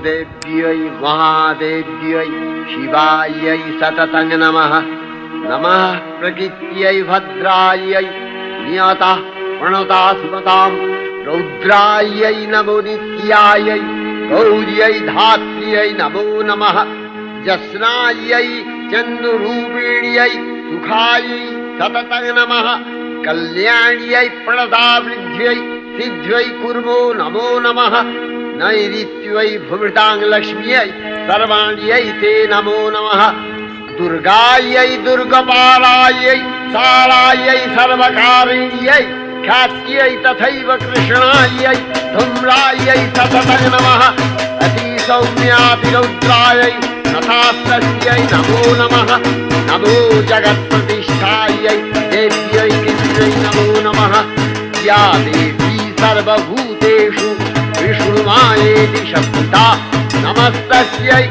देव्यै महादेव्यै शिवायै सततं नमः। नमः प्रकृत्यै भद्रायै नियता प्रणता सुमतां रौद्रायै नमो नित्यायै गौर्यै धात्र्यै नमो नमः। जस्नायै चन्द्ररूपिण्यै सुखायै सततं नमः। कल्याण्यै प्रणतावृद्ध्यै सिद्ध्यै कुर्मो नमो नमः। नैऋत्यै भूमृतां लक्ष्म्यै सर्वाण्यै ते नमो नमः। दुर्गायै दुर्गपालायै शालायै सर्वकारिण्यै ख्यात्यै तथैव कृष्णायै धूम्रायै सततं नमः। अतिसौम्यातिरौद्रायै तथास्तस्यै नमो नमः। नमो जगत्प्रतिष्ठायै देव्यै कृष्ण्यै नमो नमः। या देवी सर्वभूतेषु विष्णुमायेति शब्दा नमस्तस्यै।